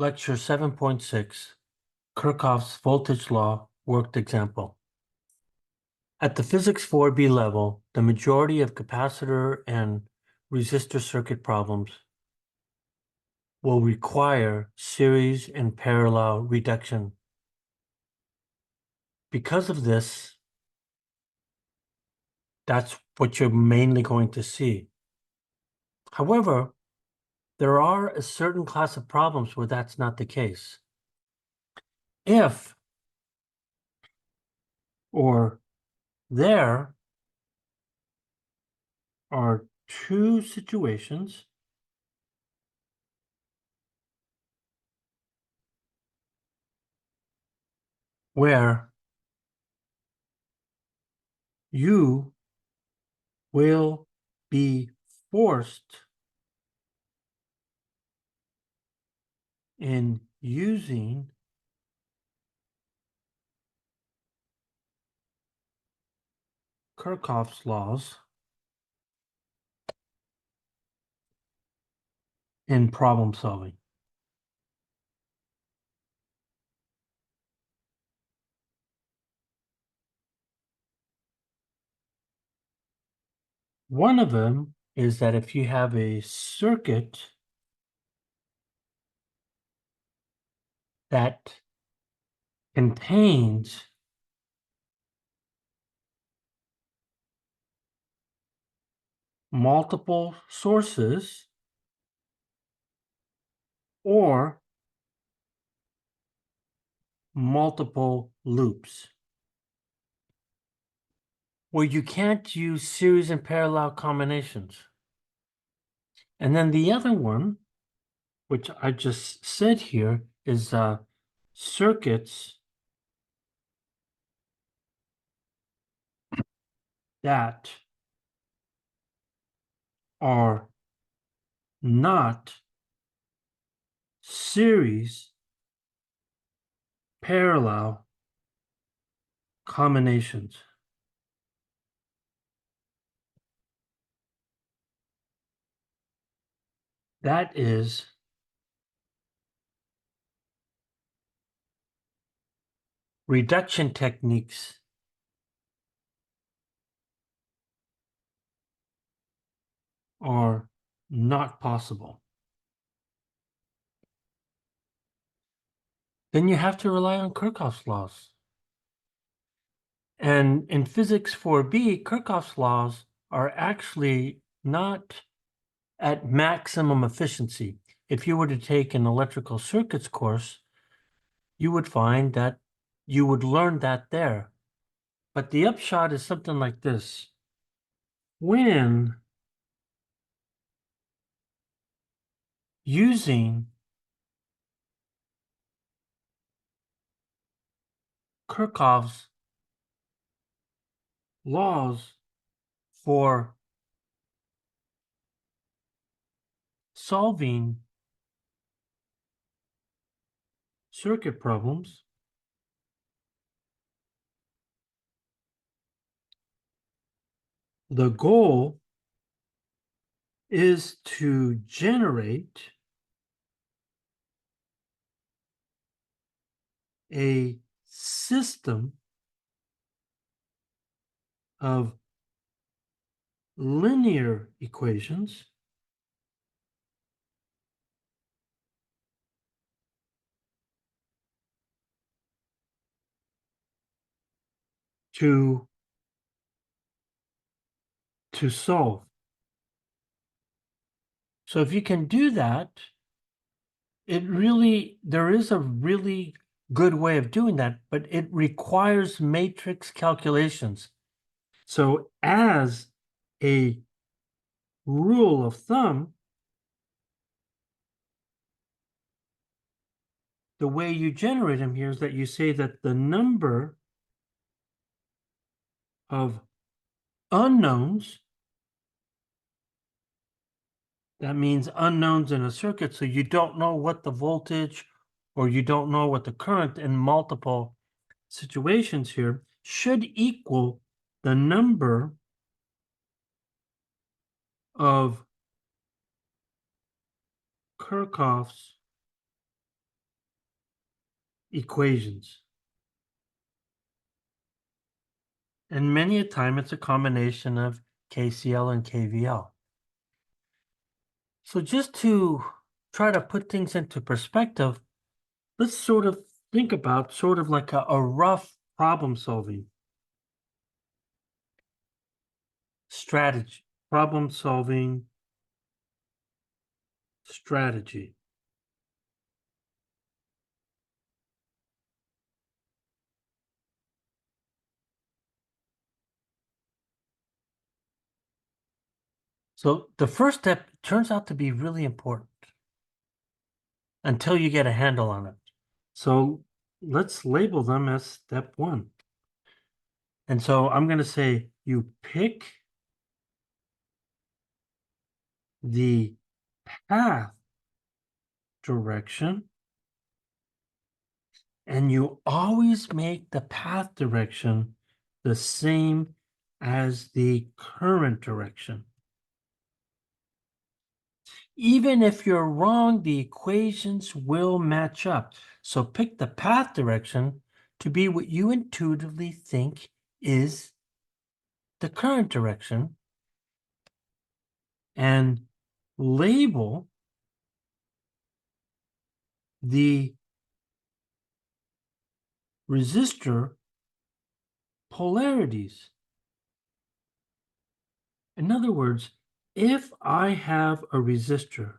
Lecture 7.6, Kirchhoff's voltage law worked example. At the Physics 4B level, the majority of capacitor and resistor circuit problems will require series and parallel reduction. Because of this, that's what you're mainly going to see. However, there are a certain class of problems where that's not the case. If, or there are two situations where you will be forced in using Kirchhoff's laws in problem solving. One of them is that if you have a circuit that contains multiple sources or multiple loops, where you can't use series and parallel combinations. And then the other one, which I just said here, is circuits that are not series parallel combinations. That is reduction techniques are not possible. Then you have to rely on Kirchhoff's laws. And in physics 4B, Kirchhoff's laws are actually not at maximum efficiency. If you were to take an electrical circuits course, you would find that you would learn that there. But the upshot is something like this. When using Kirchhoff's laws for solving circuit problems, the goal is to generate a system of linear equations to solve. So if you can do that, there is a really good way of doing that, but it requires matrix calculations. So as a rule of thumb, the way you generate them here is that you say that the number of unknowns, that means unknowns in a circuit, so you don't know what the voltage or you don't know what the current in multiple situations here, should equal the number of Kirchhoff's equations. And many a time it's a combination of KCL and KVL. So just to try to put things into perspective, let's sort of think about sort of like a rough problem solving strategy, problem solving strategy. So the first step turns out to be really important until you get a handle on it. So let's label them as step one. And so I'm going to say you pick the path direction, and you always make the path direction the same as the current direction. Even if you're wrong, the equations will match up. So pick the path direction to be what you intuitively think is the current direction, and label the resistor polarities. In other words, if I have a resistor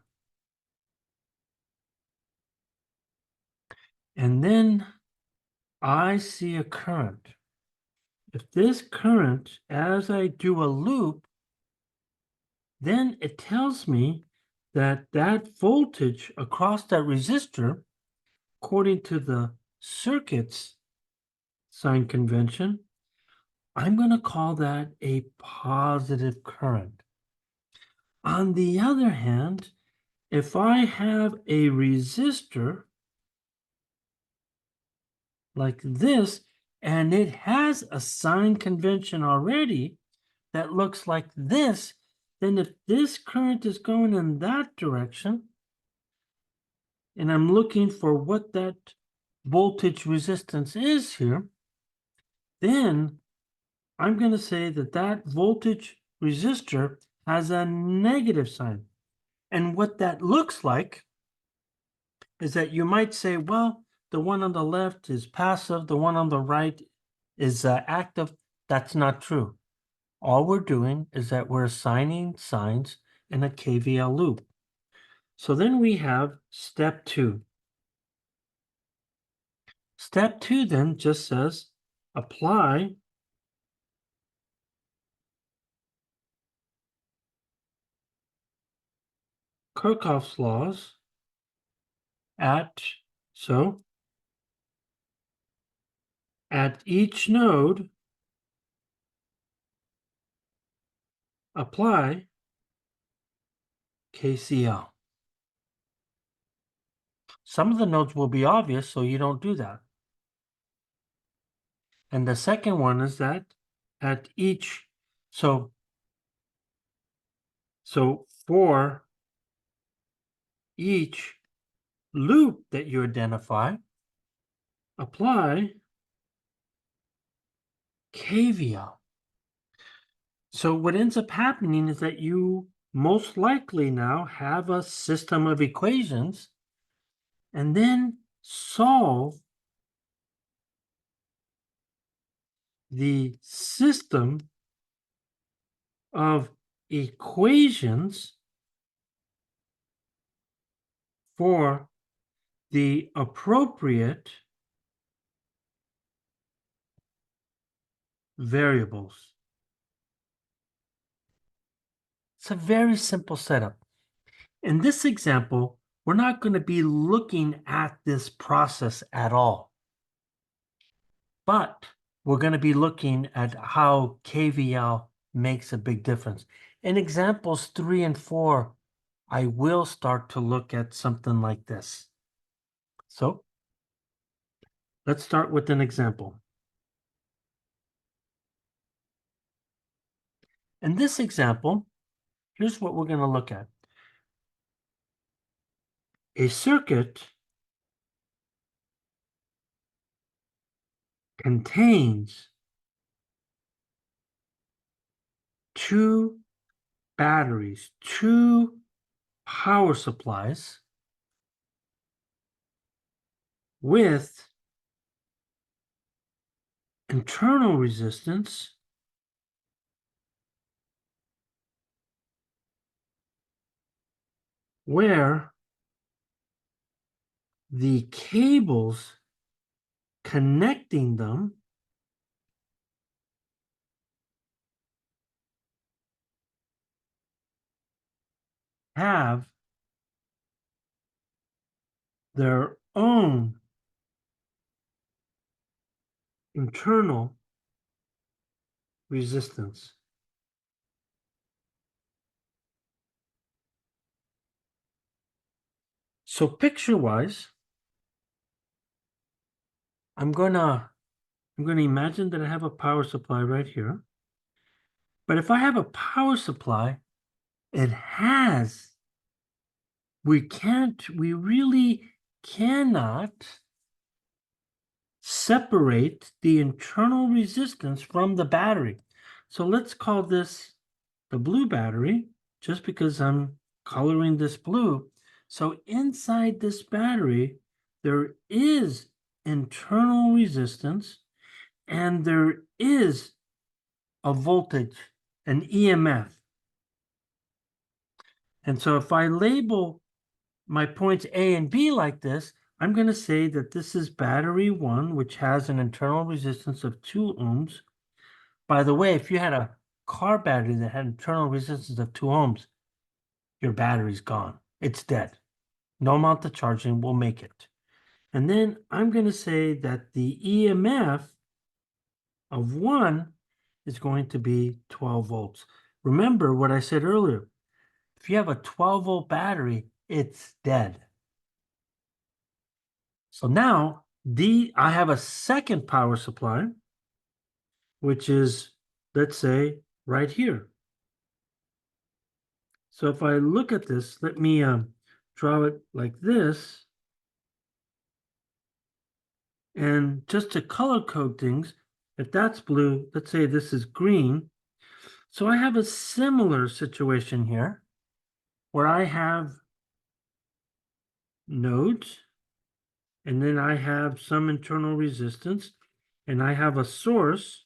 and then I see a current, if this current, as I do a loop, then it tells me that that voltage across that resistor, according to the circuit's sign convention, I'm going to call that a positive current. On the other hand, if I have a resistor like this, and it has a sign convention already that looks like this, then if this current is going in that direction, and I'm looking for what that voltage resistance is here, then I'm going to say that that voltage resistor has a negative sign. And what that looks like is that you might say, well, the one on the left is passive, the one on the right is active. That's not true. All we're doing is that we're assigning signs in a KVL loop. So then we have step two. Step two then just says apply Kirchhoff's laws at each node, apply KCL. Some of the nodes will be obvious, so you don't do that. And the second one is that at each, so for each loop that you identify, apply KVL. So what ends up happening is that you most likely now have a system of equations and then solve the system of equations for the appropriate variables. It's a very simple setup. In this example, we're not going to be looking at this process at all, but we're going to be looking at how KVL makes a big difference. In examples 3 and 4, I will start to look at something like this. So let's start with an example. In this example, here's what we're going to look at. A circuit contains two batteries, two power supplies with internal resistance where the cables connecting them have their own internal resistance. So picture-wise, I'm gonna imagine that I have a power supply right here. But if I have a power supply, it has, we really cannot separate the internal resistance from the battery. So let's call this the blue battery, just because I'm coloring this blue. So inside this battery, there is internal resistance and there is a voltage, an EMF. And so if I label my points A and B like this, I'm going to say that this is battery 1, which has an internal resistance of 2 ohms. By the way, if you had a car battery that had internal resistance of 2 ohms, your battery's gone. It's dead. No amount of charging will make it. And then I'm going to say that the EMF of 1 is going to be 12 volts. Remember what I said earlier. If you have a 12-volt battery, it's dead. So now I have a second power supply, which is, let's say, right here. So if I look at this, let me draw it like this. And just to color code things, if that's blue, let's say this is green. So I have a similar situation here where I have nodes, and then I have some internal resistance, and I have a source.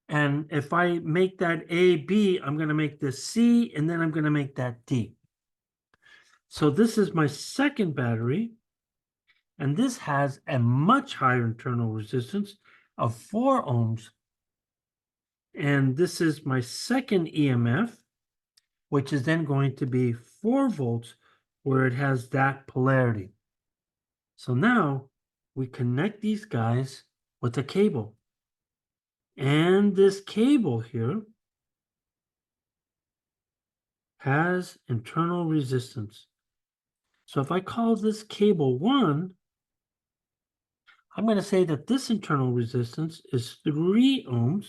And if I make that A, B, I'm going to make this C, and then I'm going to make that D. So this is my second battery, and this has a much higher internal resistance of 4 ohms. And this is my second EMF, which is then going to be 4 volts, where it has that polarity. So now we connect these guys with a cable. And this cable here has internal resistance. So if I call this cable 1, I'm going to say that this internal resistance is 3 ohms.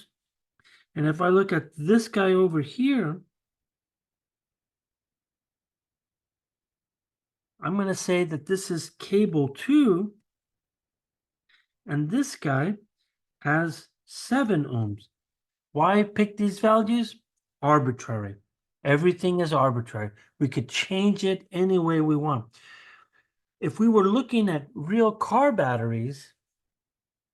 And if I look at this guy over here, I'm going to say that this is cable 2, and this guy has 7 ohms. Why pick these values? Arbitrary. Everything is arbitrary. We could change it any way we want. If we were looking at real car batteries,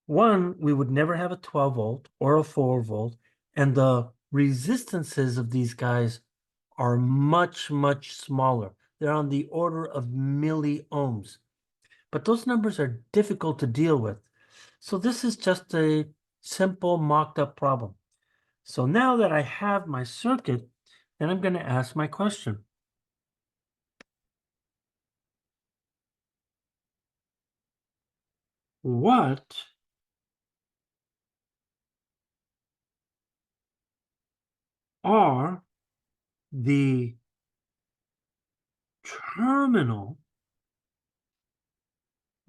one, we would never have a 12 volt or a 4 volt, and the resistances of these guys are much, much smaller. They're on the order of milliohms. But those numbers are difficult to deal with. So this is just a simple mocked up problem. So now that I have my circuit, then I'm going to ask my question. What are the terminal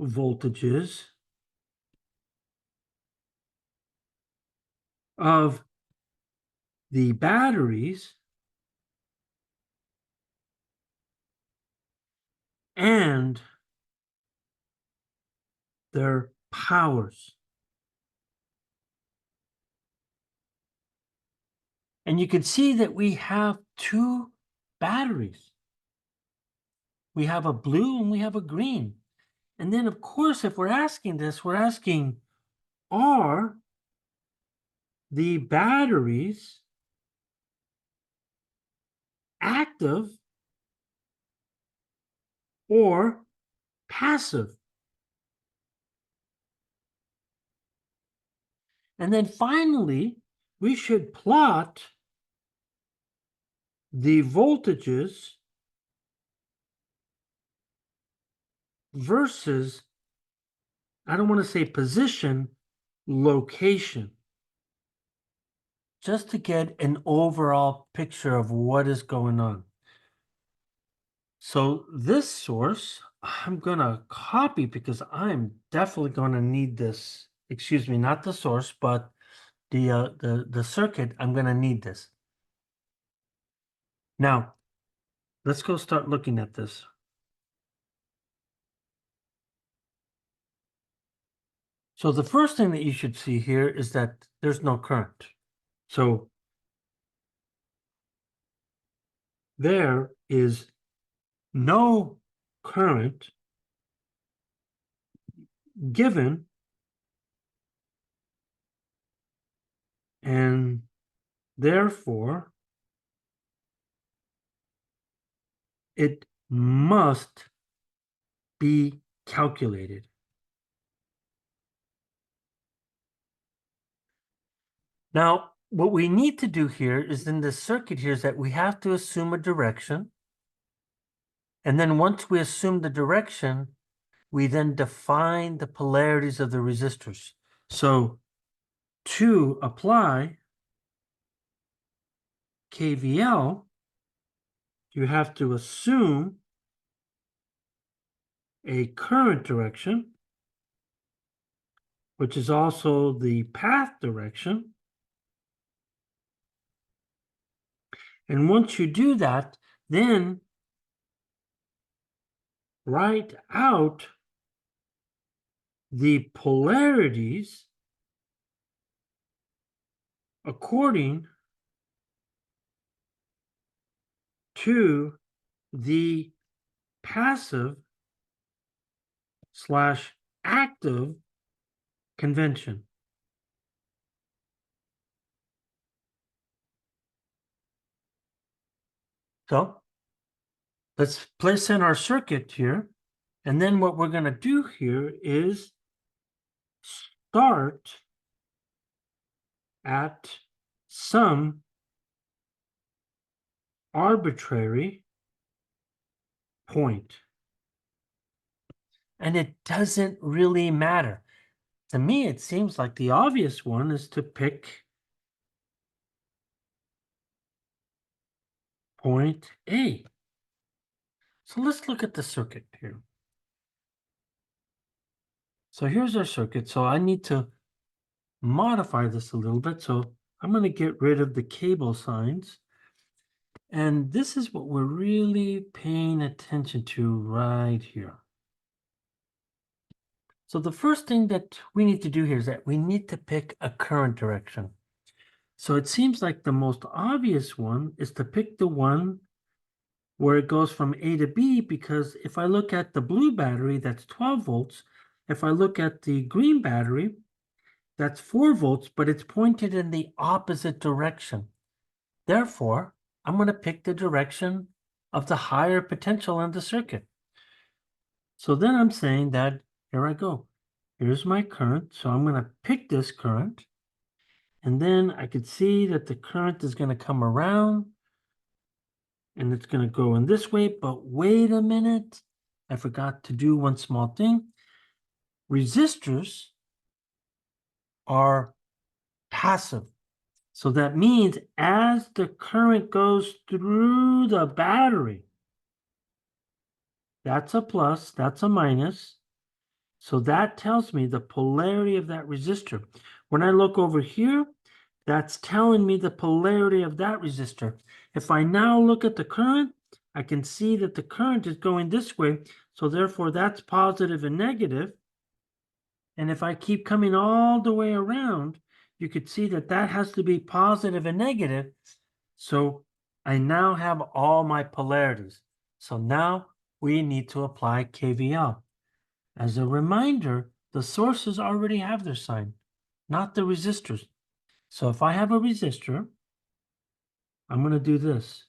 voltages of the batteries and their powers. And you can see that we have two batteries. We have a blue and we have a green. And then, of course, if we're asking this, we're asking, are the batteries active or passive? And then finally, we should plot the voltages versus, I don't want to say position, location, just to get an overall picture of what is going on. So this source, I'm going to copy because I'm definitely going to need this. Excuse me, not the source, but the circuit. I'm going to need this. Now, let's go start looking at this. So the first thing that you should see here is that there's no current. So there is no current given, and therefore it must be calculated. Now, what we need to do here is in this circuit here is that we have to assume a direction. And then once we assume the direction, we then define the polarities of the resistors. So to apply KVL, you have to assume a current direction, which is also the path direction. And once you do that, then write out the polarities according to the passive / active convention. So let's place in our circuit here. And then what we're going to do here is start at some arbitrary point. And it doesn't really matter. To me, it seems like the obvious one is to pick point A. So let's look at the circuit here. So here's our circuit. So I need to modify this a little bit. So I'm going to get rid of the cable signs. And this is what we're really paying attention to right here. So the first thing that we need to do here is that we need to pick a current direction. So it seems like the most obvious one is to pick the one where it goes from A to B, because if I look at the blue battery, that's 12 volts. If I look at the green battery, that's 4 volts, but it's pointed in the opposite direction. Therefore, I'm going to pick the direction of the higher potential in the circuit. So then I'm saying that, here I go. Here's my current. So I'm going to pick this current. And then I could see that the current is going to come around. And it's going to go in this way. But wait a minute. I forgot to do one small thing. Resistors are passive. So that means as the current goes through the battery, that's a plus, that's a minus. So that tells me the polarity of that resistor. When I look over here, that's telling me the polarity of that resistor. If I now look at the current, I can see that the current is going this way. So therefore, that's positive and negative. And if I keep coming all the way around, you could see that that has to be positive and negative. So I now have all my polarities. So now we need to apply KVL. As a reminder, the sources already have their sign, not the resistors. So if I have a resistor, I'm going to do this.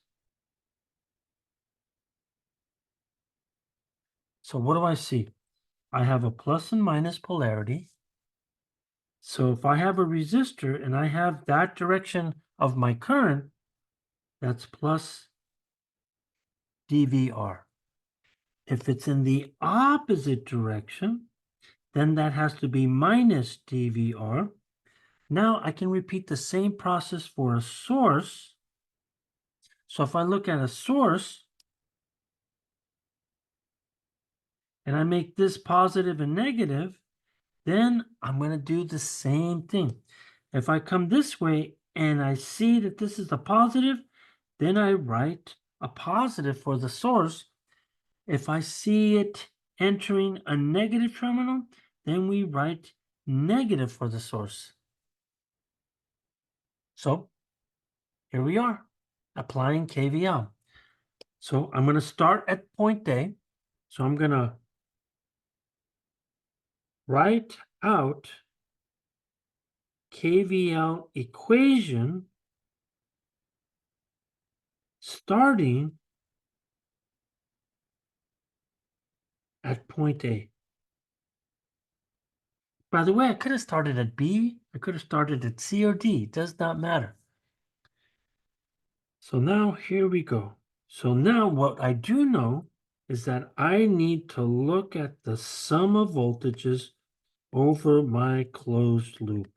So what do I see? I have a plus and minus polarity. So if I have a resistor and I have that direction of my current, that's plus dVr. If it's in the opposite direction, then that has to be minus dVr. Now I can repeat the same process for a source. So if I look at a source and I make this positive and negative, then I'm going to do the same thing. If I come this way and I see that this is a positive, then I write a positive for the source. If I see it entering a negative terminal, then we write negative for the source. So here we are, applying KVL. So I'm going to start at point A. So I'm going to write out KVL equation starting at point A. By the way, I could have started at B, I could have started at C or D, it does not matter. So now here we go. So now what I do know is that I need to look at the sum of voltages over my closed loop.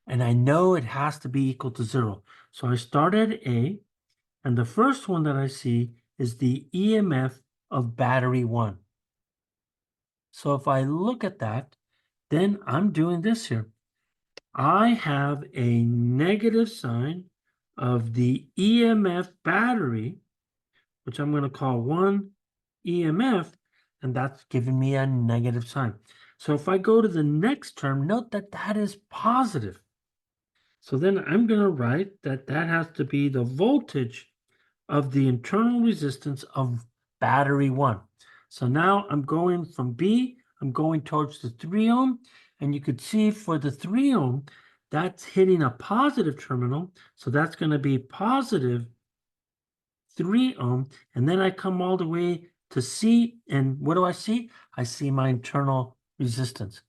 And I know it has to be equal to 0. So I start at A, and the first one that I see is the EMF of battery 1. So if I look at that, then I'm doing this here. I have a negative sign of the EMF battery, which I'm going to call 1 EMF, and that's giving me a negative sign. So if I go to the next term, note that that is positive. So then I'm going to write that that has to be the voltage of the internal resistance of battery 1. So now I'm going from B, I'm going towards the 3 ohm, and you could see for the 3 ohm, that's hitting a positive terminal, so that's going to be positive 3 ohm, and then I come all the way to C, and what do I see? I see my internal resistance.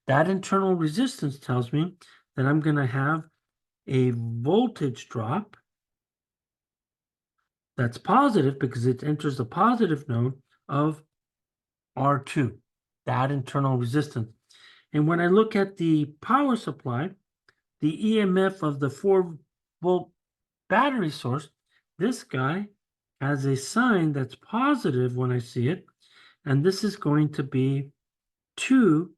That internal resistance tells me that I'm going to have a voltage drop that's positive because it enters the positive node of R2, that internal resistance. And when I look at the power supply, the EMF of the 4-volt battery source, this guy has a sign that's positive when I see it, and this is going to be to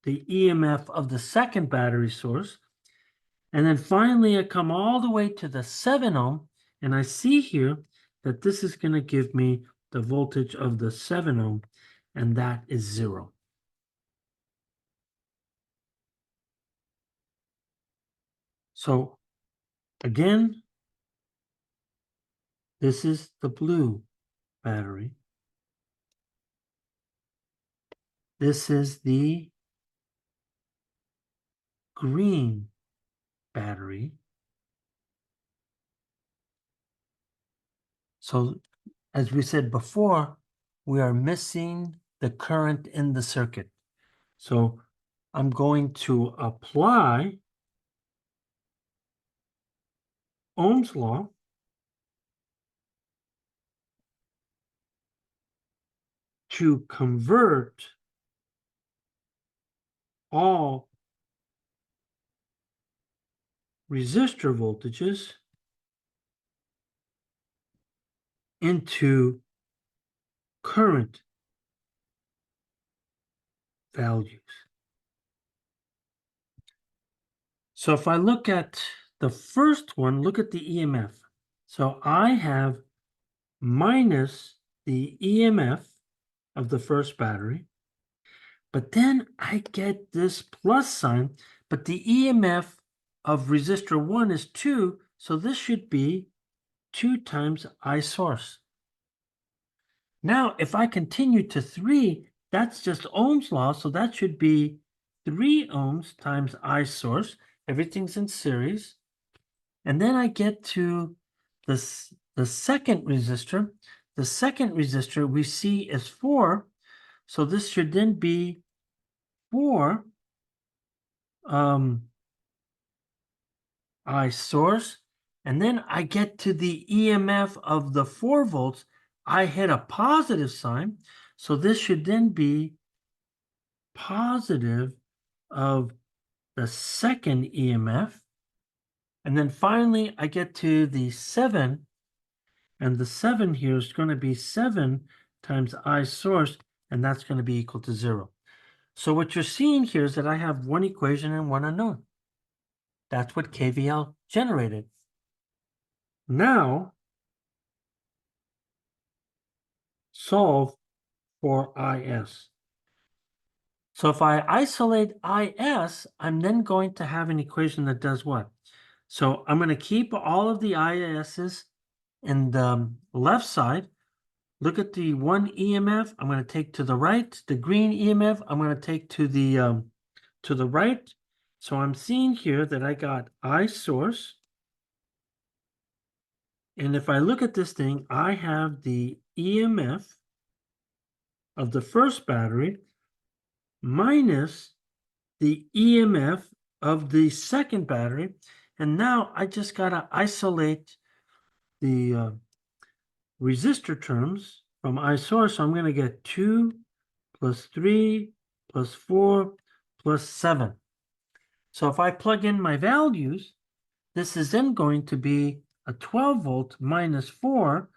the EMF of the second battery source. And then finally, I come all the way to the 7 ohm, and I see here that this is going to give me the voltage of the 7 ohm, and that is 0. So again, this is the blue battery. This is the green battery. So as we said before, we are missing the current in the circuit. So I'm going to apply Ohm's law to convert all resistor voltages into current values. So if I look at the first one, look at the EMF. So I have minus the EMF of the first battery. But then I get this plus sign, but the EMF of resistor 1 is 2, so this should be 2 times I source. Now, if I continue to 3, that's just Ohm's law, so that should be 3 ohms times I source. Everything's in series. And then I get to the second resistor. The second resistor we see is 4, so this should then be 4 I source, and then I get to the EMF of the 4 volts. I hit a positive sign, so this should then be positive of the second EMF. And then finally, I get to the 7, and the 7 here is going to be 7 times I source, and that's going to be equal to 0. So what you're seeing here is that I have one equation and one unknown. That's what KVL generated. Now, solve for IS. So if I isolate IS, I'm then going to have an equation that does what? So I'm going to keep all of the IS's in the left side. Look at the one EMF. I'm going to take to the right. The green EMF, I'm going to take to the right. So I'm seeing here that I got I source. And if I look at this thing, I have the EMF of the first battery minus the EMF of the second battery. And now I just got to isolate the resistor terms from I source. So I'm going to get 2 plus 3 plus 4 plus 7. So if I plug in my values, this is then going to be a 12 volt minus 4.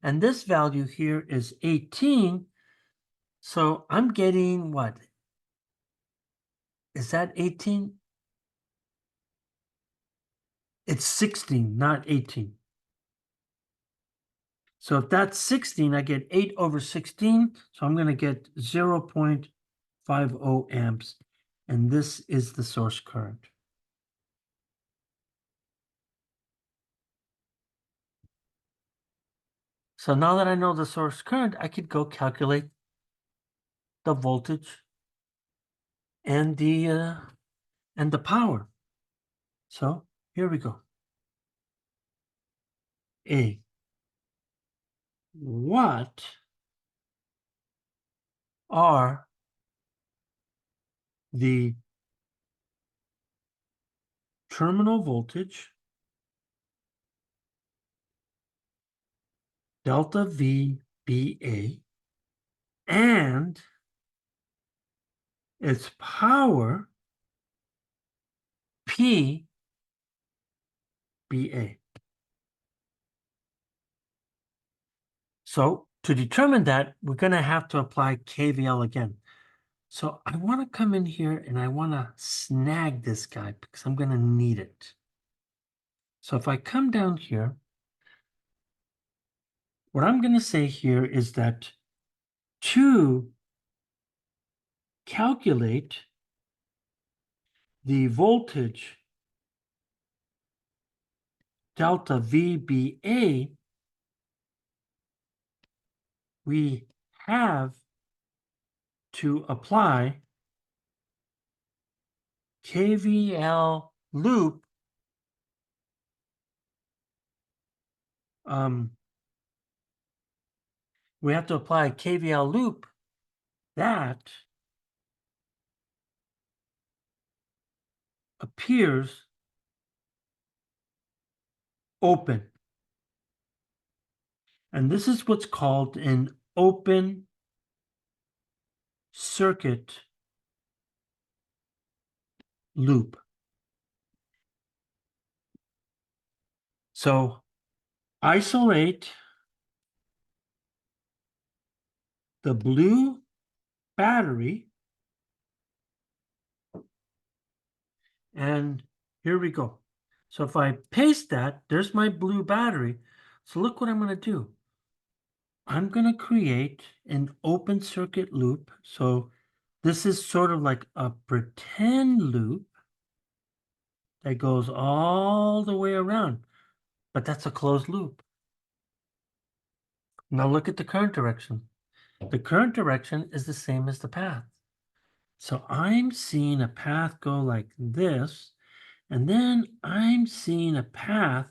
And this value here is 18. So I'm getting what? Is that 18? It's 16, not 18. So if that's 16, I get 8 over 16. So I'm going to get 0.50 amps. And this is the source current. So now that I know the source current, I could go calculate the voltage and the power. So here we go. What are the terminal voltage, delta VBA, and its power, PBA? So to determine that, we're going to have to apply KVL again. So I want to come in here and I want to snag this guy because I'm going to need it. So if I come down here, what I'm going to say here is that to calculate the voltage delta VBA, we have to apply KVL loop we have to apply a KVL loop that appears open. And this is what's called an open circuit loop. So isolate the blue battery, and here we go. So if I paste that, there's my blue battery. So look what I'm going to do. I'm going to create an open circuit loop. So This is sort of like a pretend loop that goes all the way around, but that's a closed loop. Now look at the current direction. The current direction is the same as the path. So I'm seeing a path go like this, and then I'm seeing a path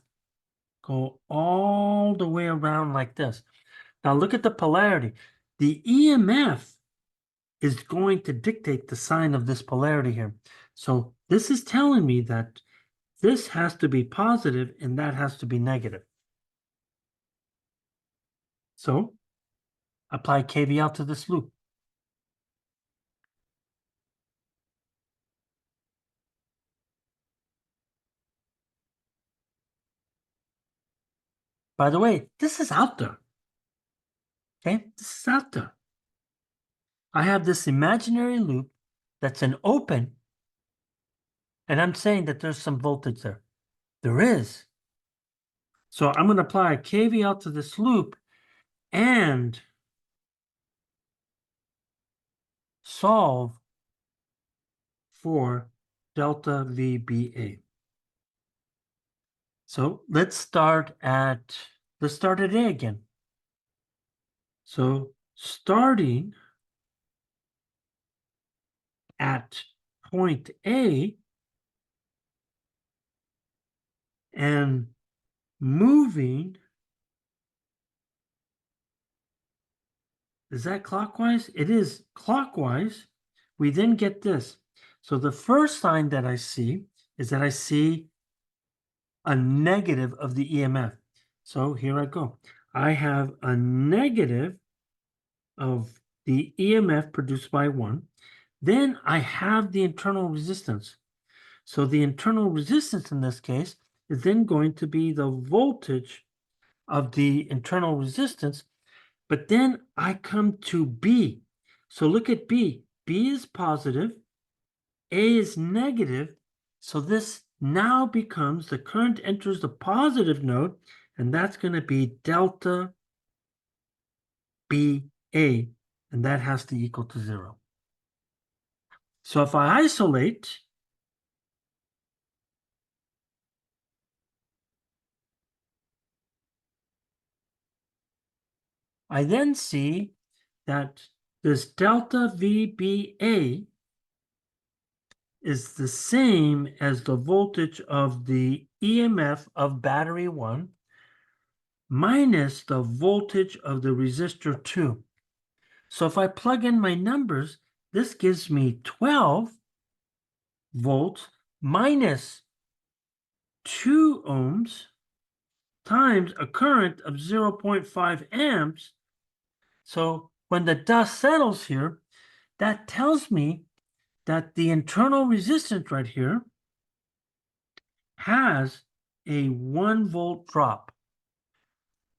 go all the way around like this. Now look at the polarity. The EMF is going to dictate the sign of this polarity here. So this is telling me that this has to be positive and that has to be negative. So apply KVL to this loop. By the way, this is out there. Okay, this is out there. I have this imaginary loop that's an open, and I'm saying that there's some voltage there. There is. So I'm going to apply a KVL to this loop and solve for delta VBA. So let's start at A again. So starting at point A and moving, is that clockwise? It is clockwise. We then get this. So the first sign that I see is that I see a negative of the EMF. So here I go. I have a negative of the EMF produced by 1. Then I have the internal resistance. So the internal resistance in this case is then going to be the voltage of the internal resistance. But then I come to B. So look at B. B is positive. A is negative. So this now becomes the current enters the positive node, and that's going to be delta BA, and that has to equal to 0. So if I isolate, I then see that this delta VBA is the same as the voltage of the EMF of battery 1 minus the voltage of the resistor 2. So if I plug in my numbers, this gives me 12 volts minus 2 ohms times a current of 0.5 amps. So when the dust settles here, that tells me that the internal resistance right here has a 1 volt drop.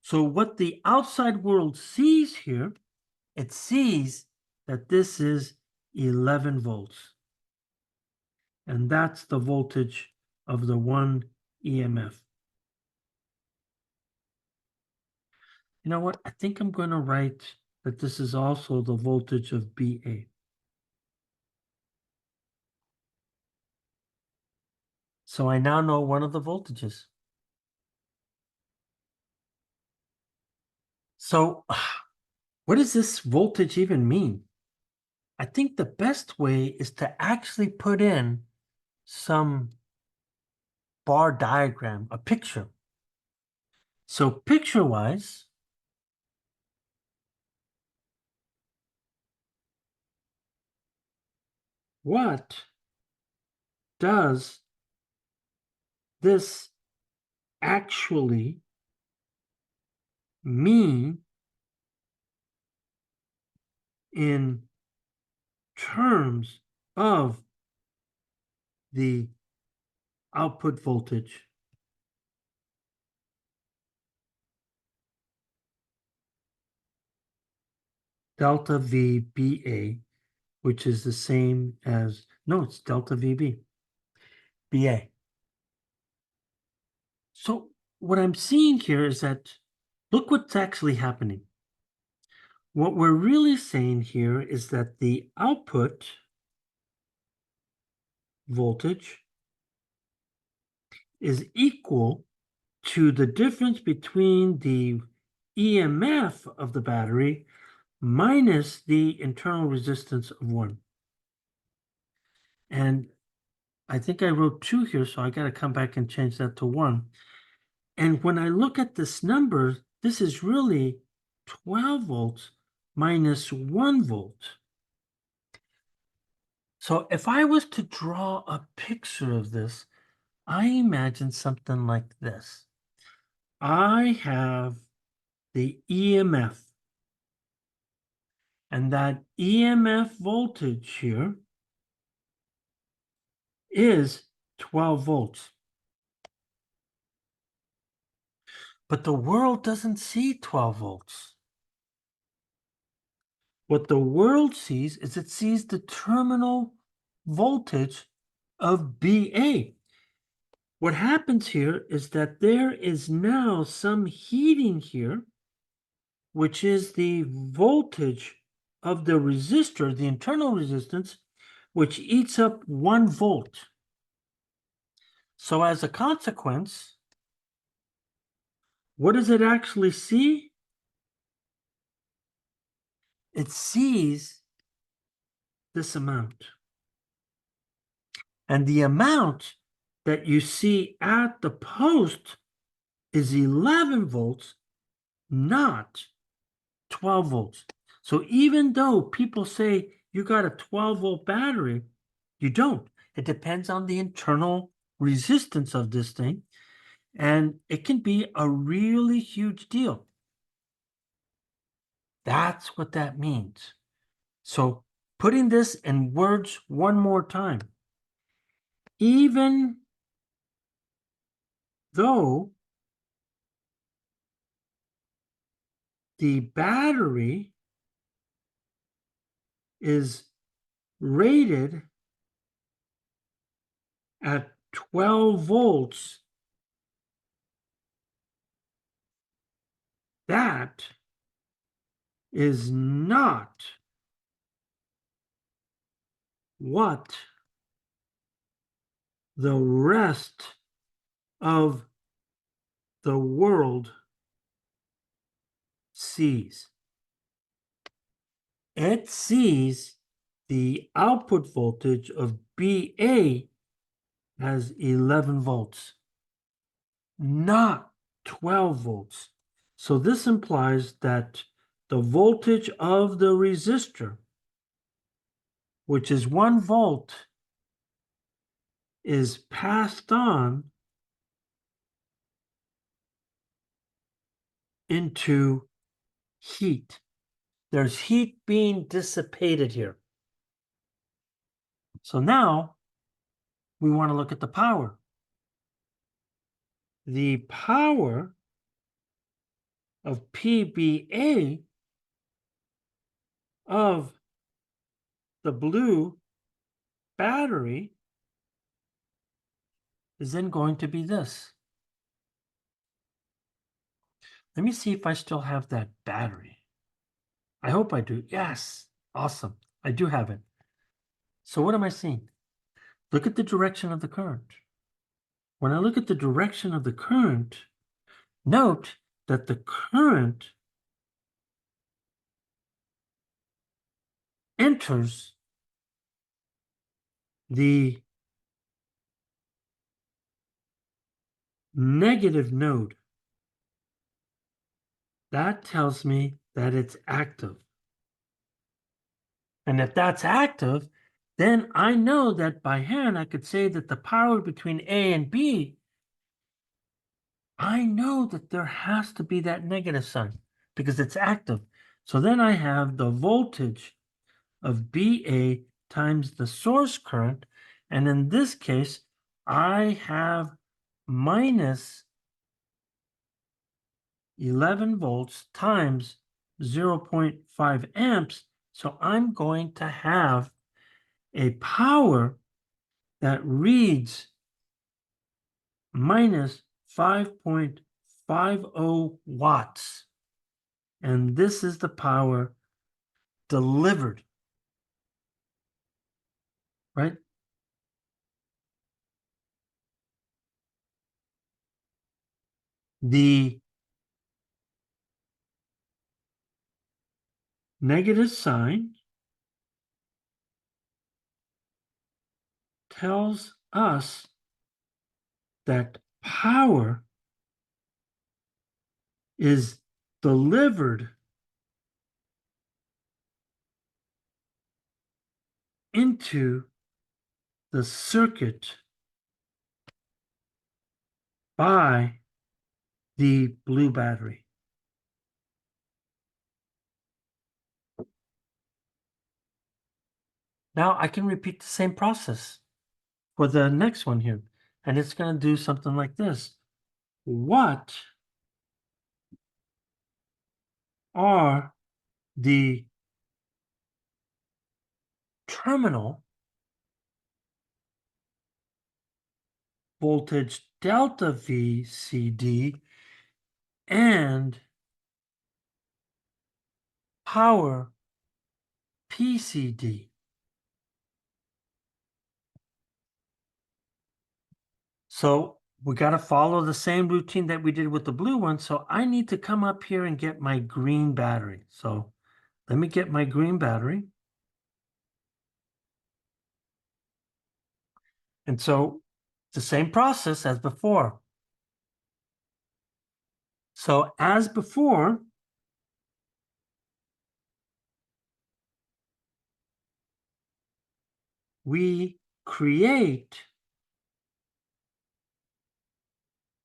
So what the outside world sees here, it sees that this is 11 volts. And that's the voltage of the 1 EMF. You know what? I think I'm going to write that this is also the voltage of BA. So I now know one of the voltages. So what does this voltage even mean? I think the best way is to actually put in some bar diagram, a picture. So picture-wise, what does this actually mean in terms of the output voltage? Delta VBA, which is the same as, no, it's delta VB, BA. So what I'm seeing here is that, look what's actually happening. What we're really saying here is that the output voltage is equal to the difference between the EMF of the battery minus the internal resistance of 1. And I think I wrote 2 here, so I got to come back and change that to 1. And when I look at this number, this is really 12 volts minus 1 volt. So if I was to draw a picture of this, I imagine something like this. I have the EMF, and that EMF voltage here is 12 volts. But the world doesn't see 12 volts. What the world sees is it sees the terminal voltage of BA. What happens here is that there is now some heating here, which is the voltage of the resistor, the internal resistance, which eats up 1 volt. So as a consequence, what does it actually see? It sees this amount. And the amount that you see at the post is 11 volts, not 12 volts. So even though people say you got a 12-volt battery, you don't. It depends on the internal resistance of this thing, and it can be a really huge deal. That's what that means. So putting this in words one more time, even though the battery is rated at 12 volts, that is not what the rest of the world sees. It sees the output voltage of BA as 11 volts, not 12 volts. So this implies that the voltage of the resistor, which is 1 volt, is passed on into heat. There's heat being dissipated here. So now we want to look at the power. The power of PBA of the blue battery is then going to be this. Let me see if I still have that battery. I hope I do. Yes. Awesome. I do have it. So what am I seeing? Look at the direction of the current. When I look at the direction of the current, note that the current enters the negative node. That tells me that it's active. And if that's active, then I know that by hand I could say that the power between A and B, I know that there has to be that negative sign because it's active. So then I have the voltage of BA times the source current. And in this case, I have minus 11 volts times 0.5 amps. So I'm going to have a power that reads minus 5.50 watts. And this is the power delivered, right? The negative sign tells us that power is delivered into the circuit by the blue battery. Now I can repeat the same process for the next one here, and it's going to do something like this. What are the terminal voltage delta VCD and power PCD? So we got to follow the same routine that we did with the blue one. So I need to come up here and get my green battery. So let me get my green battery. And so the same process as before. So as before, we create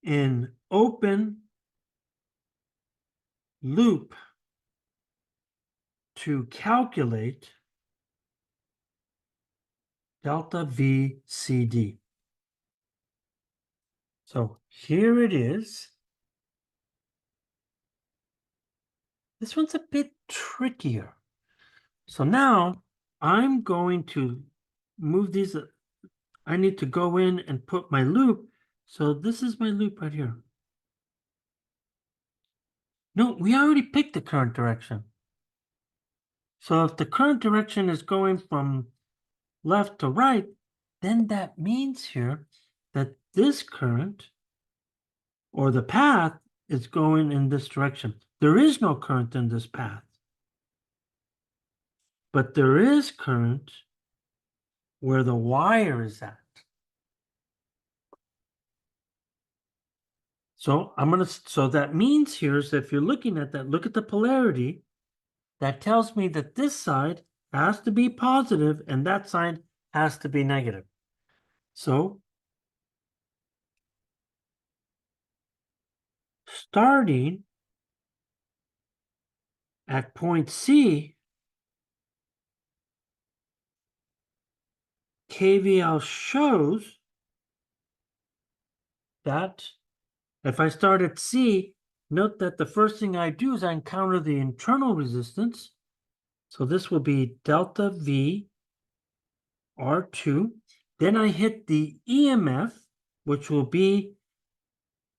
an open loop to calculate delta VCD. So here it is. This one's a bit trickier. So now I'm going to move these. I need to go in and put my loop. So this is my loop right here. No, we already picked the current direction. So if the current direction is going from left to right, then that means here that this current or the path is going in this direction. There is no current in this path, but there is current where the wire is at. So so that means here is that if you're looking at that, look at the polarity. That tells me that this side has to be positive and that side has to be negative. So starting at point C, KVL shows that if I start at C, note that the first thing I do is I encounter the internal resistance. So this will be delta V R2. Then I hit the EMF, which will be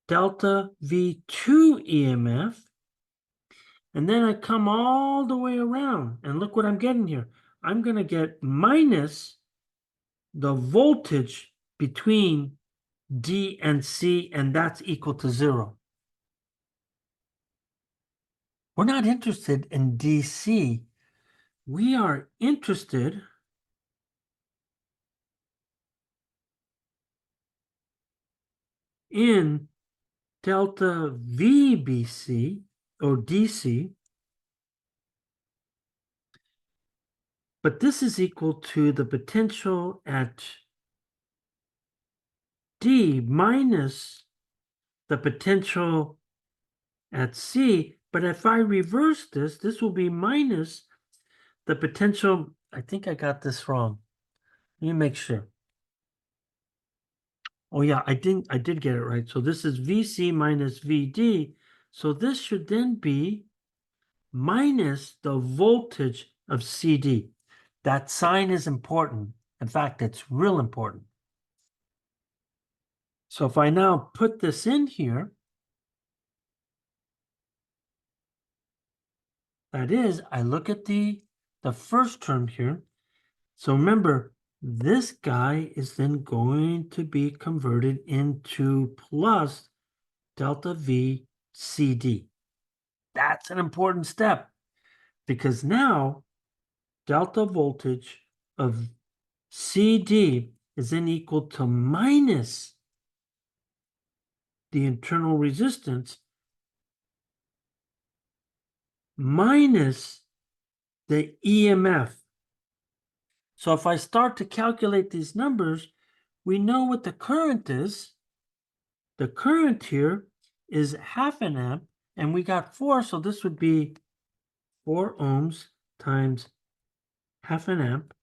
delta V2 EMF. And then I come all the way around. And look what I'm getting here. I'm going to get minus the voltage between D and C, and that's equal to 0. We're not interested in DC. We are interested in delta VBC or DC, but this is equal to the potential at D minus the potential at C. But if I reverse this, this will be minus the potential. I think I got this wrong. Let me make sure. Oh yeah, I did get it right. So this is VC minus VD. So this should then be minus the voltage of CD. That sign is important. In fact, it's real important. So if I now put this in here, that is, I look at the the first term here. So remember, this guy is then going to be converted into plus delta V CD. That's an important step because now delta voltage of CD is then equal to minus the internal resistance minus the EMF. So if I start to calculate these numbers, we know what the current is. The current here is half an amp, and we got 4, so this would be 4 ohms times half an amp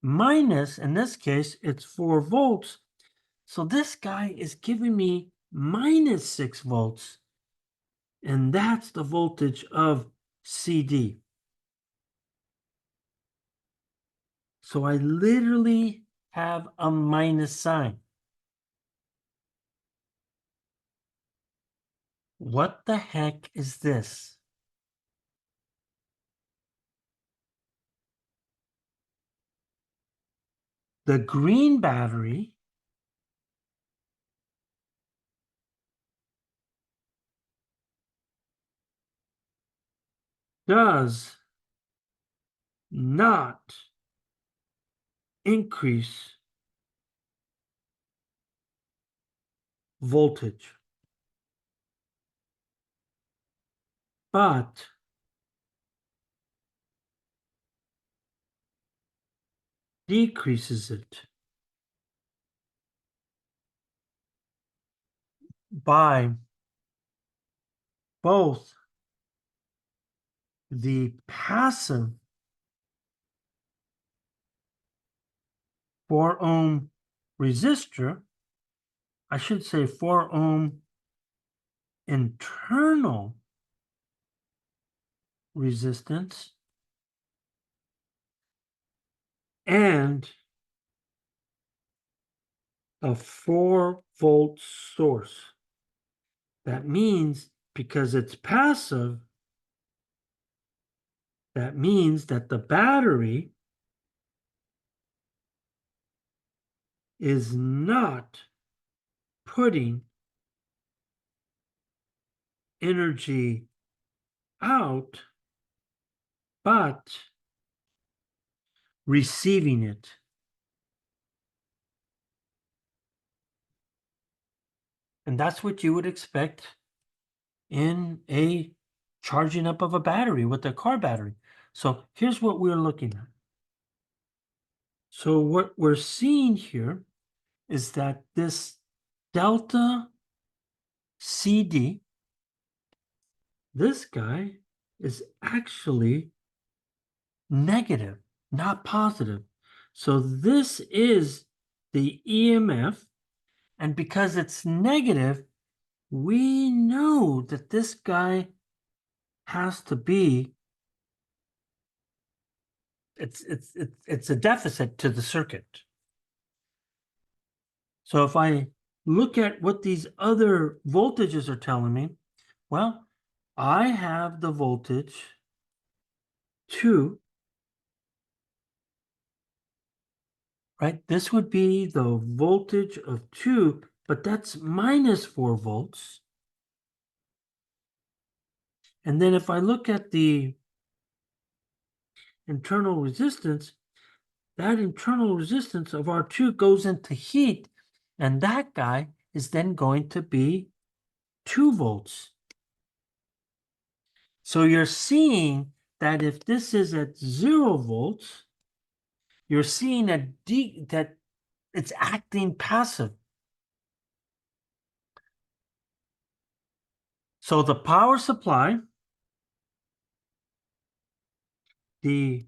minus, in this case, it's 4 volts. So this guy is giving me minus 6 volts, and that's the voltage of CD. So I literally have a minus sign. What the heck is this? The green battery does not increase voltage, but decreases it by both the passive 4 ohm resistor, I should say 4 ohm internal resistance, and a 4-volt source. That means because it's passive, that means that the battery is not putting energy out, but receiving it. And that's what you would expect in a charging up of a battery with a car battery. So here's what we're looking at. So what we're seeing here is that this delta CD, this guy is actually negative, not positive. So this is the EMF, and because it's negative, we know that this guy has to be, it's a deficit to the circuit. So if I look at what these other voltages are telling me, well, I have the voltage 2, right? This would be the voltage of 2, but that's minus 4 volts. And then if I look at the internal resistance, that internal resistance of R2 goes into heat, and that guy is then going to be 2 volts. So you're seeing that if this is at 0 volts, you're seeing that it's acting passive. So the power supply, the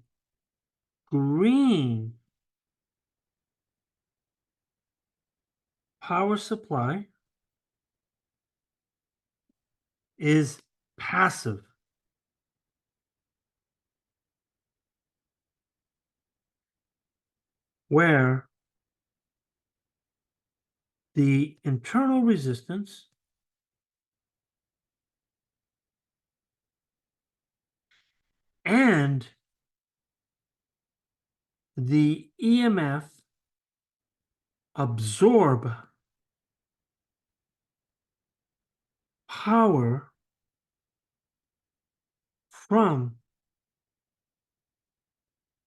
green power supply is passive. Where the internal resistance and the EMF absorb power from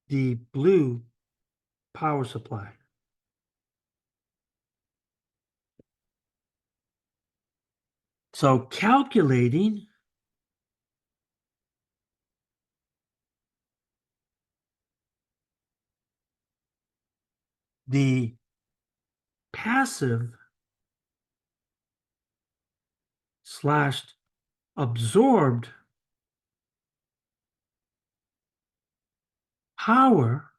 the blue power supply. So calculating the passive / absorbed power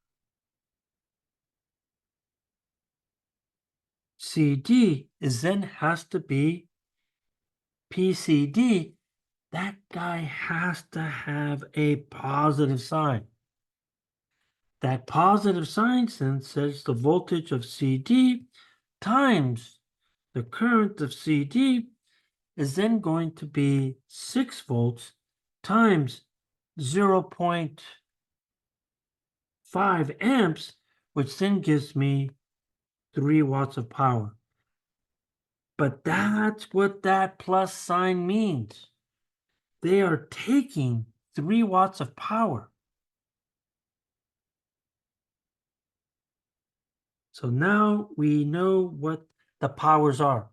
CD is then has to be PCD. That guy has to have a positive sign. That positive sign then says the voltage of CD times the current of CD is then going to be 6 volts times 0.5 amps, which then gives me 3 watts of power. But that's what that plus sign means. They are taking 3 watts of power. So now we know what the powers are.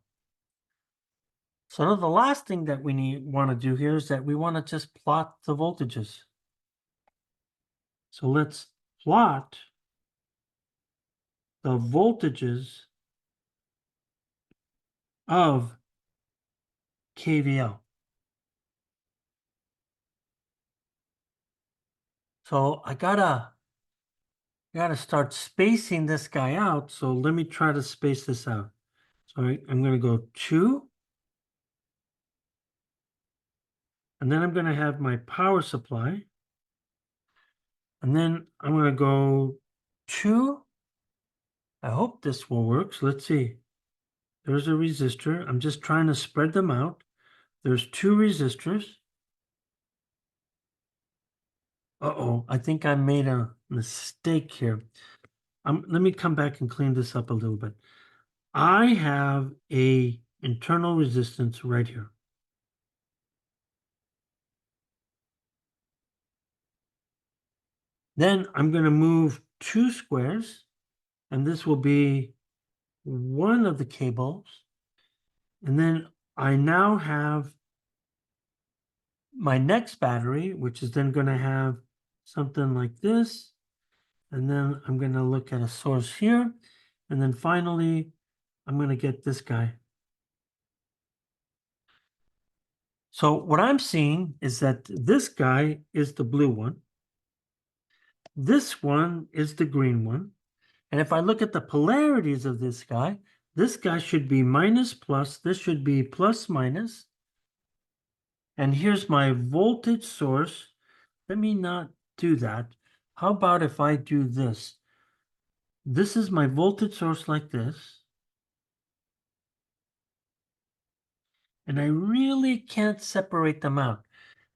So now the last thing that we want to do here is that we want to just plot the voltages. So let's plot the voltages of KVL. So I gotta start spacing this guy out. So let me try to space this out. So I'm going to go 2. And then I'm going to have my power supply. And then I'm going to go 2. I hope this will work. So let's see. There's a resistor. I'm just trying to spread them out. There's 2 resistors. Uh-oh, I think I made a mistake here. Let me come back and clean this up a little bit. I have a internal resistance right here. Then I'm going to move 2 squares, and this will be one of the cables. And then I now have my next battery, which is then going to have something like this. And then I'm going to look at a source here. And then finally, I'm going to get this guy. So what I'm seeing is that this guy is the blue one. This one is the green one. And if I look at the polarities of this guy should be minus plus, this should be plus minus. And here's my voltage source. Let me not do that. How about if I do this? This is my voltage source like this. And I really can't separate them out.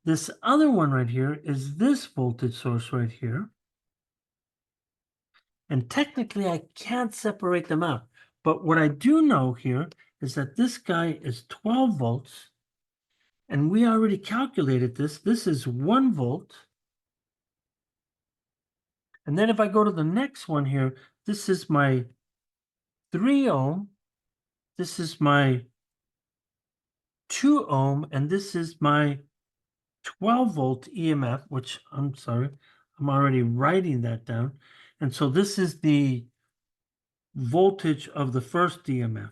This other one right here is this voltage source right here. And technically, I can't separate them out. But what I do know here is that this guy is 12 volts. And we already calculated this. This is 1 volt. And then if I go to the next one here, this is my 3 ohm. This is my 2 ohm. And this is my 12 volt EMF, which I'm sorry, I'm already writing that down. And so this is the voltage of the first EMF.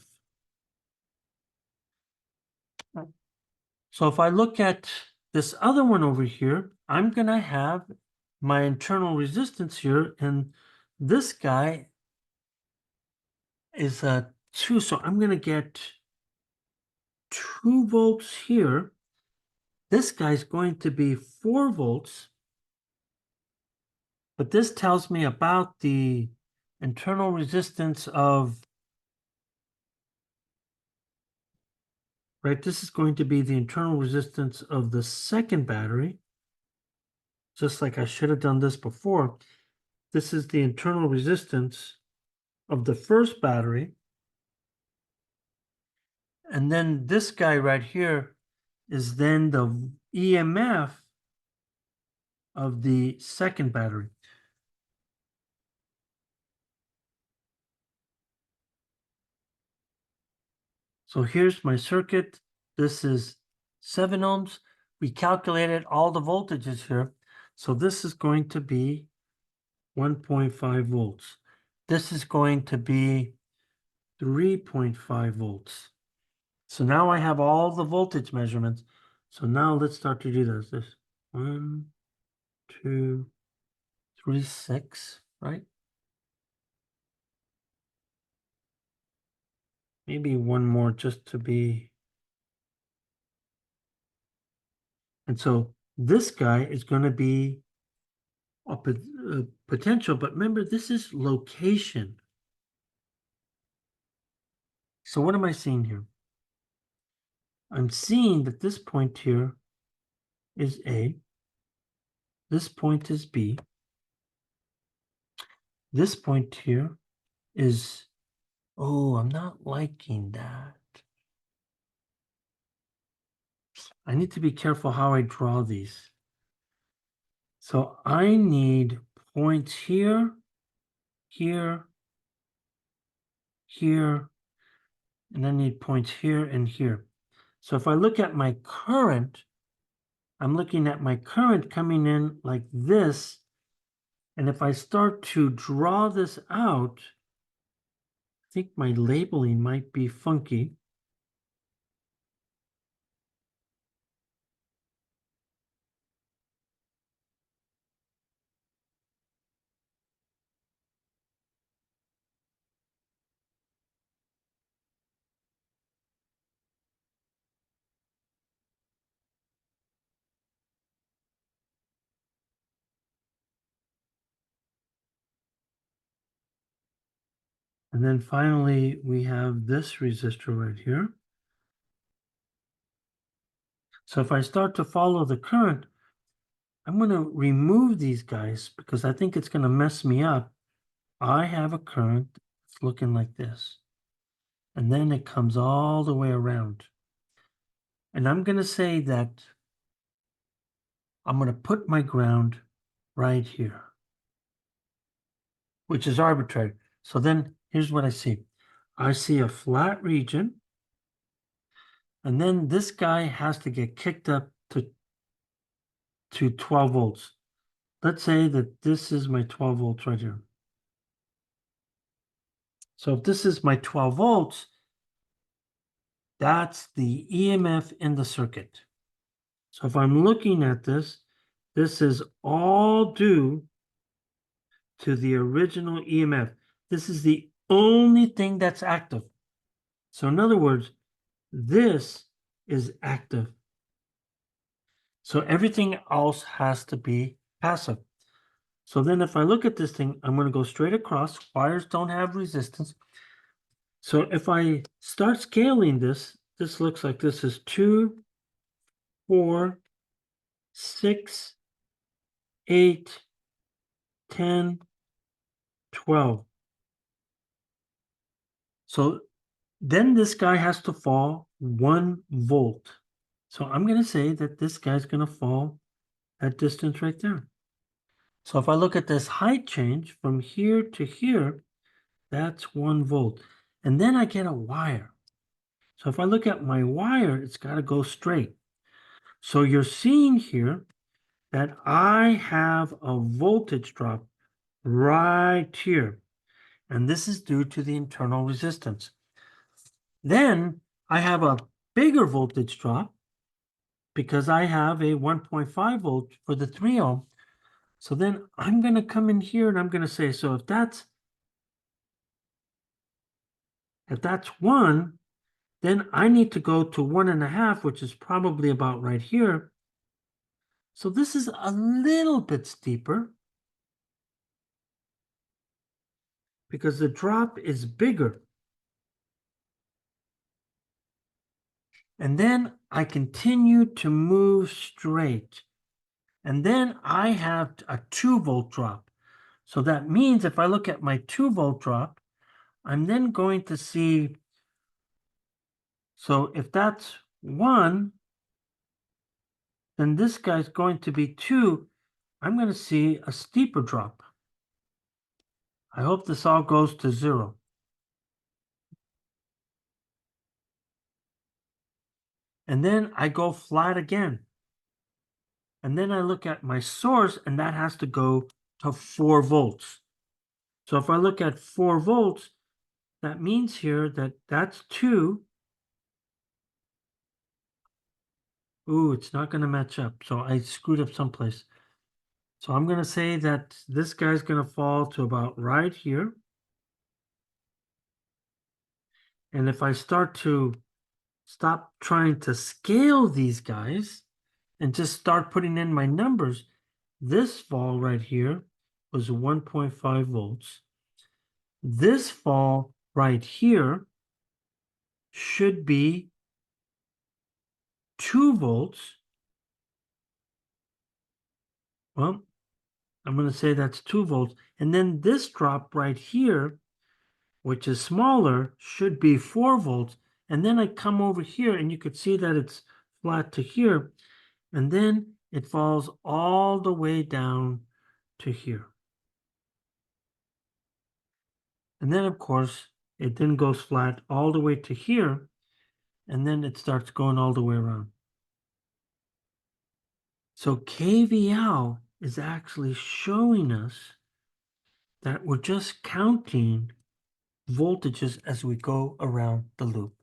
So if I look at this other one over here, I'm going to have my internal resistance here, and this guy is a 2. So I'm going to get 2 volts here. This guy's going to be 4 volts. But this tells me about the internal resistance of, right, this is going to be the internal resistance of the second battery. Just like I should have done this before. this is the internal resistance of the first battery. And then this guy right here is then the EMF of the second battery. So here's my circuit. This is 7 ohms. We calculated all the voltages here. So this is going to be 1.5 volts. This is going to be 3.5 volts. So now I have all the voltage measurements. So now let's start to do this. This 1, 2, 3, 6, right? Maybe one more just to be. And so this guy is going to be a potential, but remember, this is location. So what am I seeing here? I'm seeing that this point here is A. This point is B. This point here is, oh, I'm not liking that. I need to be careful how I draw these. So I need points here, here, here, and I need points here and here. So if I look at my current, I'm looking at my current coming in like this. And if I start to draw this out, I think my labeling might be funky. And then finally, we have this resistor right here. So if I start to follow the current, I'm going to remove these guys because I think it's going to mess me up. I have a current that's looking like this. And then it comes all the way around. And I'm going to say that I'm going to put my ground right here, which is arbitrary. So then here's what I see. I see a flat region. And then this guy has to get kicked up to 12 volts. Let's say that this is my 12 volts right here. So if this is my 12 volts, that's the EMF in the circuit. So if I'm looking at this, this is all due to the original EMF. This is the only thing that's active. So in other words, this is active. So everything else has to be passive. So then if I look at this thing, I'm going to go straight across. Wires don't have resistance. So if I start scaling this, this looks like this is 2, 4, 6, 8, 10, 12. So then this guy has to fall 1 volt. So I'm going to say that this guy's going to fall that distance right there. So if I look at this height change from here to here, that's 1 volt. And then I get a wire. So if I look at my wire, it's got to go straight. So you're seeing here that I have a voltage drop right here. And this is due to the internal resistance. Then I have a bigger voltage drop because I have a 1.5 volt for the 3 ohm. So then I'm going to come in here and I'm going to say, so if that's 1, then I need to go to 1.5, which is probably about right here. So this is a little bit steeper because the drop is bigger. And then I continue to move straight. And then I have a 2 volt drop. So that means if I look at my 2-volt drop, I'm then going to see, so if that's 1, then this guy's going to be 2. I'm going to see a steeper drop. I hope this all goes to 0. And then I go flat again. And then I look at my source, and that has to go to 4 volts. So if I look at 4 volts, that means here that that's 2. Ooh, it's not going to match up. So I screwed up someplace. So I'm going to say that this guy's going to fall to about right here. And if I start to stop trying to scale these guys and just start putting in my numbers, this fall right here was 1.5 volts. This fall right here should be 2 volts. Well, I'm going to say that's 2 volts. And then this drop right here, which is smaller, should be 4 volts. And then I come over here and you could see that it's flat to here. And then it falls all the way down to here. And then, of course, it then goes flat all the way to here. And then it starts going all the way around. So KVL is actually showing us that we're just counting voltages as we go around the loop.